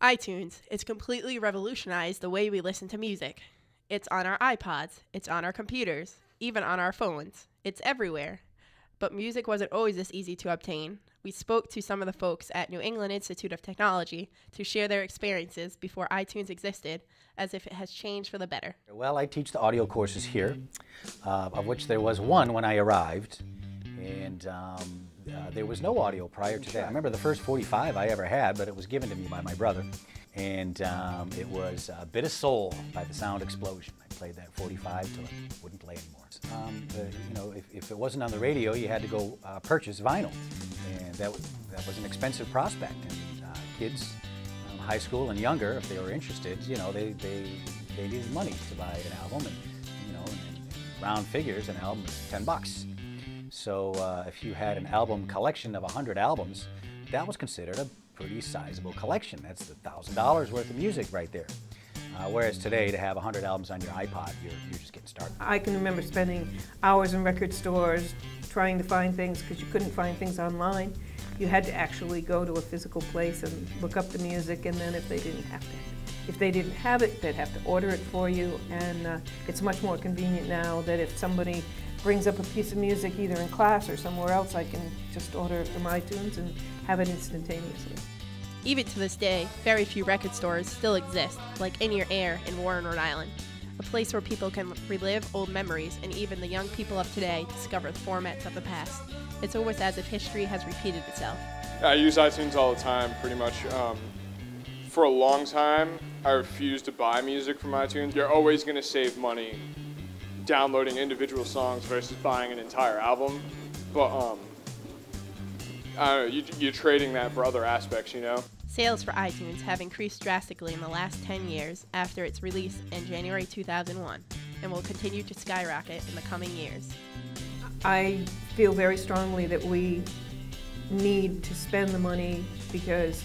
iTunes, it's completely revolutionized the way we listen to music. It's on our iPods, it's on our computers, even on our phones. It's everywhere. But music wasn't always this easy to obtain. We spoke to some of the folks at New England Institute of Technology to share their experiences before iTunes existed, as if it has changed for the better. Well, I teach the audio courses here, of which there was one when I arrived, and there was no audio prior to that. I remember the first 45 I ever had, but it was given to me by my brother, and it was A Bit of Soul by the Sound Explosion. I played that 45 till it wouldn't play anymore. If it wasn't on the radio, you had to go purchase vinyl, and that was an expensive prospect. And kids, high school and younger, if they were interested, they needed money to buy an album, and in round figures, an album was $10. So if you had an album collection of 100 albums, that was considered a pretty sizable collection. That's $1,000 worth of music right there. Whereas today, to have 100 albums on your iPod, you're just getting started. I can remember spending hours in record stores trying to find things because you couldn't find things online. You had to actually go to a physical place and look up the music, and then if they didn't have it, they'd have to order it for you. And it's much more convenient now that if somebody brings up a piece of music either in class or somewhere else, I can just order it from iTunes and have it instantaneously. Even to this day, very few record stores still exist, like In Your Air in Warren, Rhode Island, a place where people can relive old memories and even the young people of today discover the formats of the past. It's almost as if history has repeated itself. I use iTunes all the time, pretty much. For a long time, I refused to buy music from iTunes. You're always going to save money downloading individual songs versus buying an entire album, but I don't know, you're trading that for other aspects, Sales for iTunes have increased drastically in the last 10 years after its release in January 2001, and will continue to skyrocket in the coming years. I feel very strongly that we need to spend the money because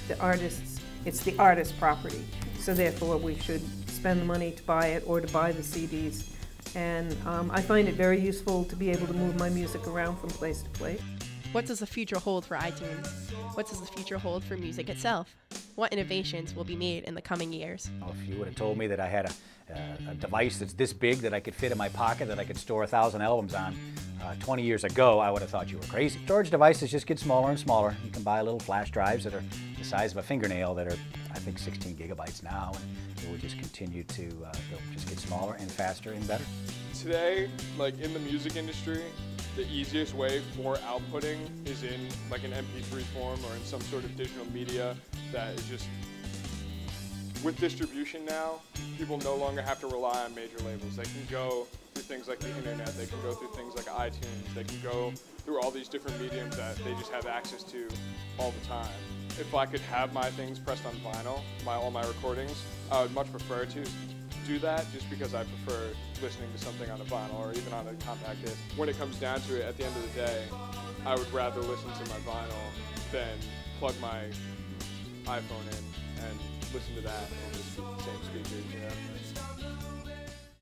it's the artist's property, so therefore we should spend the money to buy it or to buy the CDs. And I find it very useful to be able to move my music around from place to place. What does the future hold for iTunes? What does the future hold for music itself? What innovations will be made in the coming years? If you would have told me that I had a device that's this big that I could fit in my pocket, that I could store 1,000 albums on 20 years ago, I would have thought you were crazy. Storage devices just get smaller and smaller. You can buy little flash drives that are the size of a fingernail that are, I think, 16 gigabytes now, and it will just continue to they'll just get smaller and faster and better. Today, like in the music industry, the easiest way for outputting is in like an MP3 form or in some sort of digital media that is just, with distribution now, people no longer have to rely on major labels. They can go through things like the internet, they can go through things like iTunes, they can go through all these different mediums that they just have access to all the time. If I could have my things pressed on vinyl, all my recordings, I would much prefer to do that just because I prefer listening to something on a vinyl or even on a compact disc. When it comes down to it, at the end of the day, I would rather listen to my vinyl than plug my iPhone in and listen to that on the same speakers,